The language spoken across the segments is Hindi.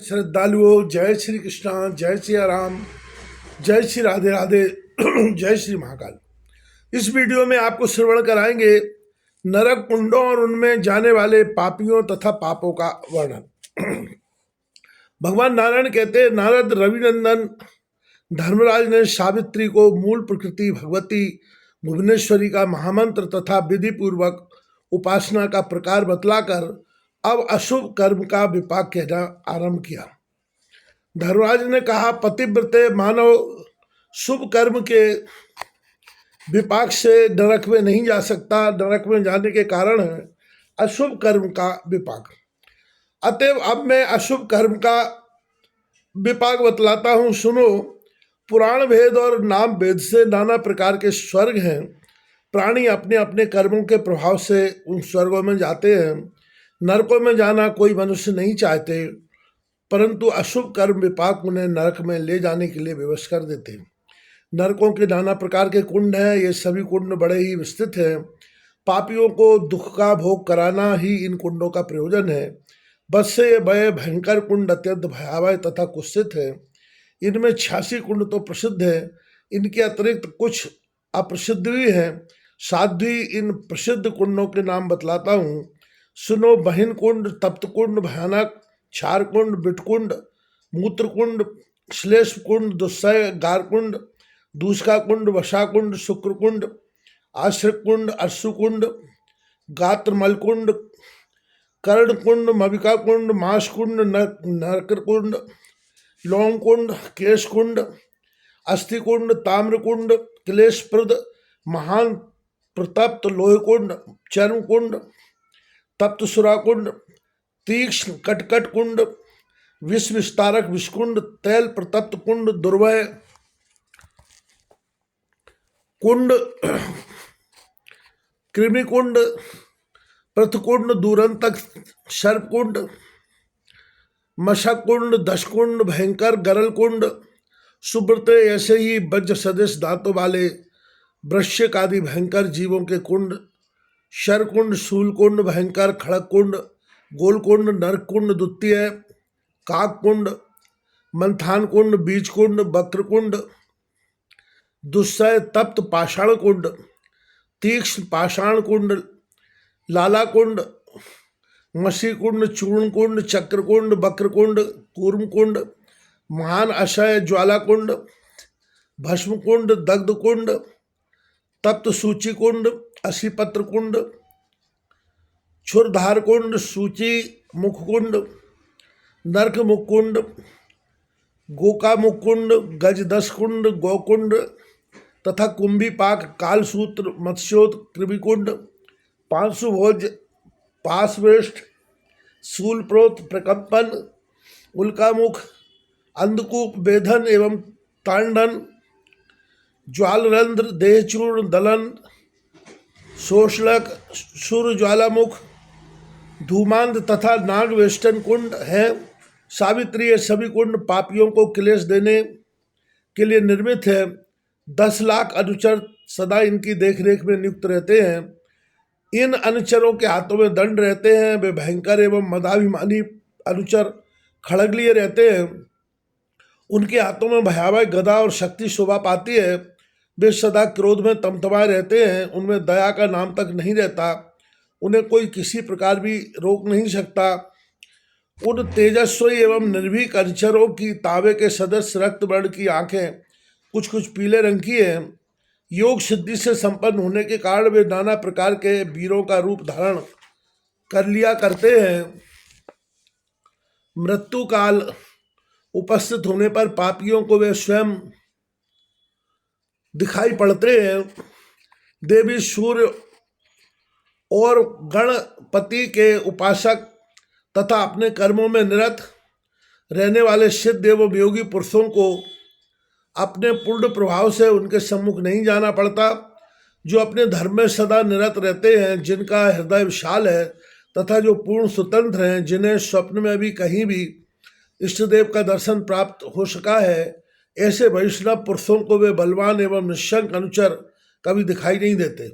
श्रद्धालुओं, जय श्री कृष्णा, जय श्री राम, जय श्री राधे राधे, जय श्री महाकाल। इस वीडियो में आपको श्रवण कराएंगे नरक कुंडों और उनमें जाने वाले पापियों तथा पापों का वर्णन। भगवान नारायण कहते हैं, नारद रविनंदन धर्मराज ने सावित्री को मूल प्रकृति भगवती भुवनेश्वरी का महामंत्र तथा विधि पूर्वक उपासना का प्रकार बतलाकर अब अशुभ कर्म का विपाक कहना आरंभ किया। धर्मराज ने कहा, पतिव्रते मानव शुभ कर्म के विपाक से नरक में नहीं जा सकता। नरक में जाने के कारण है अशुभ कर्म का विपाक। अतएव अब मैं अशुभ कर्म का विपाक बतलाता हूँ, सुनो। पुराण भेद और नाम भेद से नाना प्रकार के स्वर्ग हैं। प्राणी अपने अपने कर्मों के प्रभाव से उन स्वर्गों में जाते हैं। नरकों में जाना कोई मनुष्य नहीं चाहते, परंतु अशुभ कर्म विपाक उन्हें नरक में ले जाने के लिए विवश कर देते हैं। नरकों के नाना प्रकार के कुंड हैं। ये सभी कुंड बड़े ही विस्तृत हैं। पापियों को दुख का भोग कराना ही इन कुंडों का प्रयोजन है। बस से ये भयंकर कुंड अत्यंत भयावह तथा कुत्सित है। इनमें 86 कुंड तो प्रसिद्ध है। इनके अतिरिक्त कुछ अप्रसिद्ध भी हैं। साध्वी इन प्रसिद्ध कुंडों के नाम बतलाता हूँ, सुनो। बहिन कुंड, तप्त कुंड, भयानक, क्षार कुंड, बिटकुंड, मूत्र कुंड, श्लेष कुंड, दुस्सह, गार कुंड, दूषका कुंड, वशा कुंड, शुक्र कुंड, आश्रय कुंड, अश्रु कुंड, गात्रमल कुंड, कर्ण कुंड, मविका कुंड, मांस कुंड, नरकर कुंड, लौंग कुंड, केश कुंड, अस्थि कुंड, ताम्र कुंड, क्लेशप्रद महान प्रतप्त लोह कुंड, चर्म कुंड, तप्त सुरा कुंड, तीक्ष्ण कटकट कुंड, विष विस्तारक विषकुंड, तैल प्रतप्त कुंड, दुर्वय कुंड, कृमि कुंड, प्रथकुंड, दूरंतक सर्प कुंड, मशक कुंड, दशकुंड, भयंकर गरल कुंड, सुब्रते, ऐसे ही वज्र सदृश दांतों वाले वृश्चिक आदि भयंकर जीवों के कुंड, शरकुंड, शूलकुंड, भयंकर खड़क कुंड, गोलकुंड, नरक कुंड, द्वितीय काक कुंड, मंथान कुंड, बीज कुंड, वक्र कुंड, दुस्सह तप्त पाषाण कुंड, तीक्ष्ण पाषाण कुंड, लाला कुंड, मसी कुंड, चूर्ण कुंड, चक्र कुंड, वक्र कुंड, कूर्म कुंड, महान अशय ज्वाला कुंड, भस्म कुंड, दग्ध कुंड, तप्त सूची कुंड, असीपत्र कुंड, क्षुरधार कुंड, सूची मुख कुंड, नरक मुख कुंड, गोका मुख कुंड, गजदश कुंड, गौकुंड तथा कुंभी पाक, कालसूत्र, मत्स्योत, कृमिकुंड, पांशुभोज, पाशवेष्ट, शूलप्रोत, प्रकंपन, उल्कामुख, अंधकूप, वेधन एवं तांडन, ज्वालरंध्र, देहचूर्ण, दलन, शोषलक, सूर्य ज्वालामुख, धूमांध तथा नागवेष्टन कुंड हैं। सावित्री, ये सभी कुंड पापियों को क्लेश देने के लिए निर्मित है। 10 लाख अनुचर सदा इनकी देखरेख में नियुक्त रहते हैं। इन अनुचरों के हाथों में दंड रहते हैं। वे भयंकर एवं मदाभिमानी अनुचर खड़गलिए रहते हैं। उनके हाथों में भयावह गदा और शक्ति शोभा पाती है। वे सदा क्रोध में तमतमाए रहते हैं। उनमें दया का नाम तक नहीं रहता। उन्हें कोई किसी प्रकार भी रोक नहीं सकता। उन तेजस्वी एवं निर्भीक अनुचरों की तांबे के सदस्य रक्त वर्ण की आंखें कुछ कुछ पीले रंग की हैं। योग सिद्धि से संपन्न होने के कारण वे नाना प्रकार के वीरों का रूप धारण कर लिया करते हैं। मृत्यु काल उपस्थित होने पर पापियों को वे स्वयं दिखाई पड़ते हैं। देवी सूर्य और गणपति के उपासक तथा अपने कर्मों में निरत रहने वाले सिद्ध एवं योगी पुरुषों को अपने पूर्ण प्रभाव से उनके सम्मुख नहीं जाना पड़ता। जो अपने धर्म में सदा निरत रहते हैं, जिनका हृदय विशाल है तथा जो पूर्ण स्वतंत्र हैं, जिन्हें स्वप्न में भी कहीं भी इष्टदेव का दर्शन प्राप्त हो सका है, ऐसे वैष्णव पुरुषों को वे बलवान एवं निशंक अनुचर कभी दिखाई नहीं देते।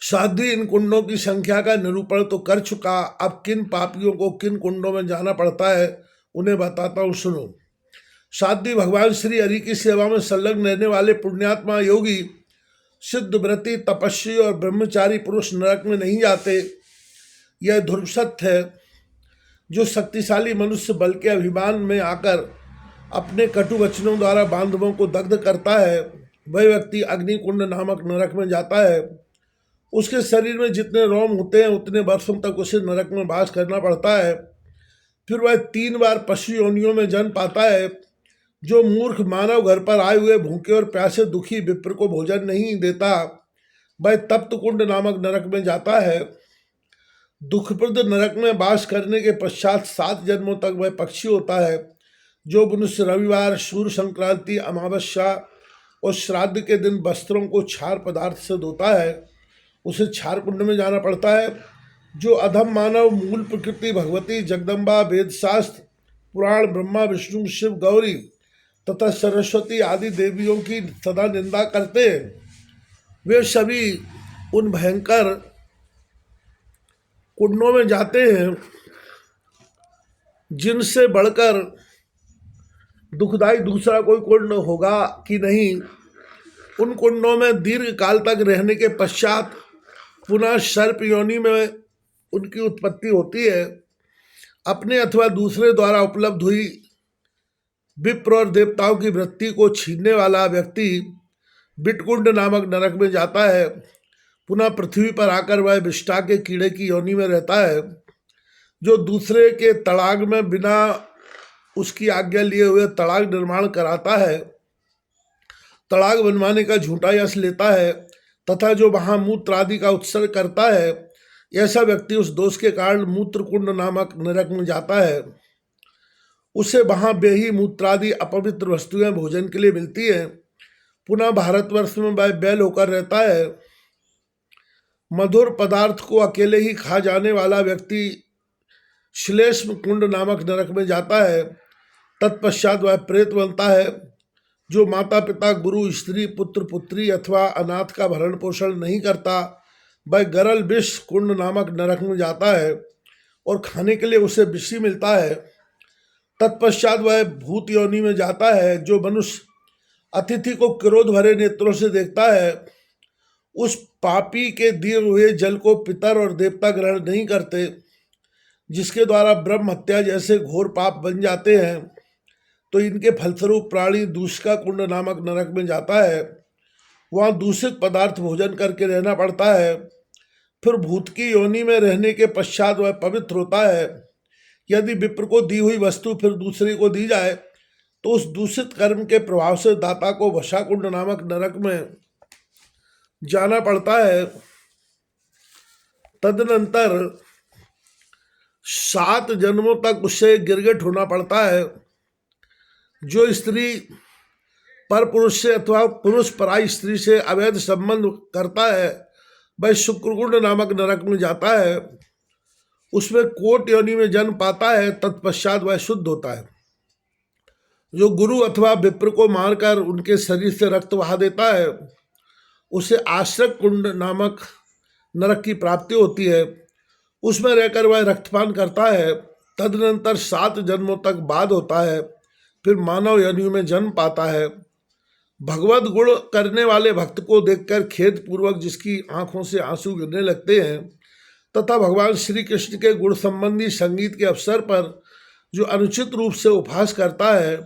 साध्वी इन कुंडों की संख्या का निरूपण तो कर चुका। अब किन पापियों को किन कुंडों में जाना पड़ता है उन्हें बताता हूँ, सुनो। साध्वी भगवान श्री हरि की सेवा में संलग्न रहने वाले पुण्यात्मा योगी, सिद्ध व्रती, तपस्वी और ब्रह्मचारी पुरुष नरक में नहीं जाते। यह ध्रुव सत्य है। जो शक्तिशाली मनुष्य बल के अभिमान में आकर अपने कटु वचनों द्वारा बांधवों को दग्ध करता है, वह व्यक्ति अग्निकुंड नामक नरक में जाता है। उसके शरीर में जितने रोम होते हैं उतने वर्षों तक उसे नरक में वास करना पड़ता है। फिर वह 3 बार पशु योनियों में जन्म पाता है। जो मूर्ख मानव घर पर आए हुए भूखे और प्यासे दुखी विप्र को भोजन नहीं देता, वह तप्त कुंड नामक नरक में जाता है। दुखप्रद नरक में वास करने के पश्चात 7 जन्मों तक वह पक्षी होता है। जो मनुष्य रविवार, सूर्य संक्रांति, अमावस्या और श्राद्ध के दिन वस्त्रों को क्षार पदार्थ से धोता है, उसे क्षार कुंड में जाना पड़ता है। जो अधम मानव मूल प्रकृति, भगवती, जगदम्बा, वेदशास्त्र, पुराण, ब्रह्मा, विष्णु, शिव, गौरी तथा सरस्वती आदि देवियों की सदा निंदा करते हैं, वे सभी उन भयंकर कुंडों में जाते हैं जिनसे बढ़कर दुखदायी दूसरा कोई कुंड होगा कि नहीं। उन कुंडों में दीर्घ काल तक रहने के पश्चात पुनः सर्प योनि में उनकी उत्पत्ति होती है। अपने अथवा दूसरे द्वारा उपलब्ध हुई विप्र और देवताओं की वृत्ति को छीनने वाला व्यक्ति बिटकुंड नामक नरक में जाता है। पुनः पृथ्वी पर आकर वह विष्ठा के कीड़े की योनि में रहता है। जो दूसरे के तड़ाग में बिना उसकी आज्ञा लिए हुए तड़ाग निर्माण कराता है, तड़ाग बनवाने का झूठा यश लेता है तथा जो वहाँ मूत्र आदि का उत्सर्ग करता है, ऐसा व्यक्ति उस दोष के कारण मूत्रकुंड नामक नरक में जाता है। उसे वहाँ बेही मूत्रादि अपवित्र वस्तुएं भोजन के लिए मिलती हैं। पुनः भारतवर्ष में वह बैल होकर रहता है। मधुर पदार्थ को अकेले ही खा जाने वाला व्यक्ति श्लेष्म कुंड नामक नरक में जाता है। तत्पश्चात वह प्रेत बनता है। जो माता पिता, गुरु, स्त्री, पुत्र, पुत्री अथवा अनाथ का भरण पोषण नहीं करता, वह गरल विष कुंड नामक नरक में जाता है और खाने के लिए उसे विष ही मिलता है। तत्पश्चात वह भूत योनि में जाता है। जो मनुष्य अतिथि को क्रोध भरे नेत्रों से देखता है, उस पापी के दिए हुए जल को पितर और देवता ग्रहण नहीं करते, जिसके द्वारा ब्रह्म हत्या जैसे घोर पाप बन जाते हैं। तो इनके फलस्वरूप प्राणी दूषका कुंड नामक नरक में जाता है। वहाँ दूषित पदार्थ भोजन करके रहना पड़ता है। फिर भूत की योनि में रहने के पश्चात वह पवित्र होता है। यदि विप्र को दी हुई वस्तु फिर दूसरे को दी जाए तो उस दूषित कर्म के प्रभाव से दाता को वशाकुंड नामक नरक में जाना पड़ता है। तदनंतर 7 जन्मों तक उससे गिरगिट होना पड़ता है। जो स्त्री पर पुरुष से अथवा पुरुष पराई स्त्री से अवैध संबंध करता है, वह शुक्रकुंड नामक नरक में जाता है। उसमें कोट योनि में जन्म पाता है। तत्पश्चात वह शुद्ध होता है। जो गुरु अथवा विप्र को मारकर उनके शरीर से रक्त बहा देता है, उसे आश्रक कुंड नामक नरक की प्राप्ति होती है। उसमें रहकर वह रक्तपान करता है। तदनंतर 7 जन्मों तक बाद होता है। फिर मानव योनि में जन्म पाता है। भगवत गुण करने वाले भक्त को देखकर खेद पूर्वक जिसकी आंखों से आंसू गिरने लगते हैं तथा भगवान श्री कृष्ण के गुण संबंधी संगीत के अवसर पर जो अनुचित रूप से उपहास करता है,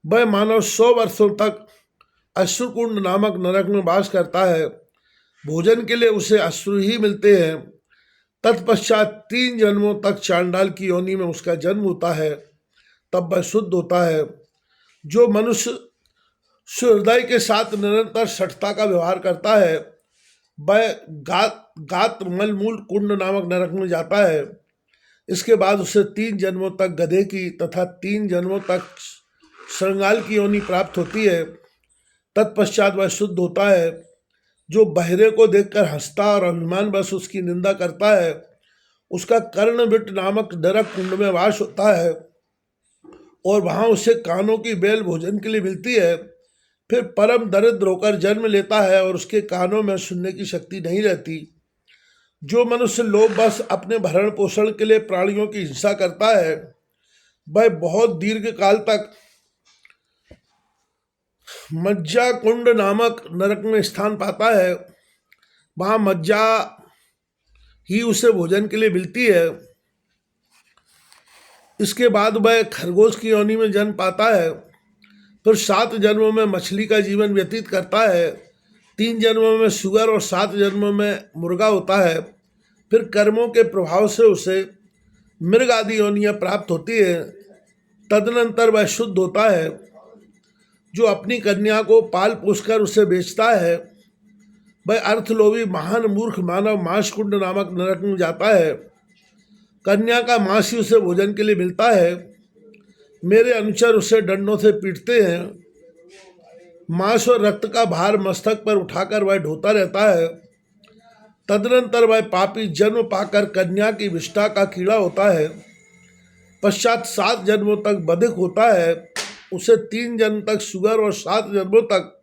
वह मानव 100 वर्षों तक अश्रुकुंड नामक नरक में वास करता है। भोजन के लिए उसे अश्रु ही मिलते हैं। तत्पश्चात 3 जन्मों तक चांडाल की योनि में उसका जन्म होता है। तब वह शुद्ध होता है। जो मनुष्य हृदय के साथ निरंतर सठता का व्यवहार करता है, वह गात्र मलमूल कुंड नामक नरक में जाता है। इसके बाद उसे 3 जन्मों तक गधे की तथा 3 जन्मों तक श्रृंगाल की योनि प्राप्त होती है। तत्पश्चात वह शुद्ध होता है। जो बहरे को देखकर हंसता और अभिमान बस उसकी निंदा करता है, उसका कर्णविट नामक नरक कुंड में वास होता है और वहाँ उसे कानों की बेल भोजन के लिए मिलती है। फिर परम दरिद्र होकर जन्म लेता है और उसके कानों में सुनने की शक्ति नहीं रहती। जो मनुष्य लोभ बस अपने भरण पोषण के लिए प्राणियों की हिंसा करता है, वह बहुत दीर्घ काल तक मज्जा कुंड नामक नरक में स्थान पाता है। वहां मज्जा ही उसे भोजन के लिए मिलती है। इसके बाद वह खरगोश की योनि में जन्म पाता है। फिर 7 जन्मों में मछली का जीवन व्यतीत करता है। 3 जन्मों में सुअर और 7 जन्मों में मुर्गा होता है। फिर कर्मों के प्रभाव से उसे मृग आदि योनियां प्राप्त होती है। तदनंतर वह शुद्ध होता है। जो अपनी कन्या को पाल पोसकर उसे बेचता है वह अर्थलोभी महान मूर्ख मानव मांस कुंड नामक नरक में जाता है। कन्या का मांस ही उसे भोजन के लिए मिलता है। मेरे अनुचर उसे डंडों से पीटते हैं। मांस और रक्त का भार मस्तक पर उठाकर वह ढोता रहता है। तदनंतर वह पापी जन्म पाकर कन्या की विष्ठा का कीड़ा होता है। पश्चात 7 जन्मों तक बधिक होता है। उसे 3 जन्म तक सुअर और 7 जन्मों तक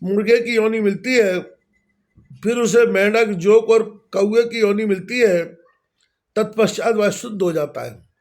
मुर्गे की योनि मिलती है। फिर उसे मेंढक, जोक और कौवे की योनि मिलती है। तत्पश्चात वह शुद्ध हो जाता है।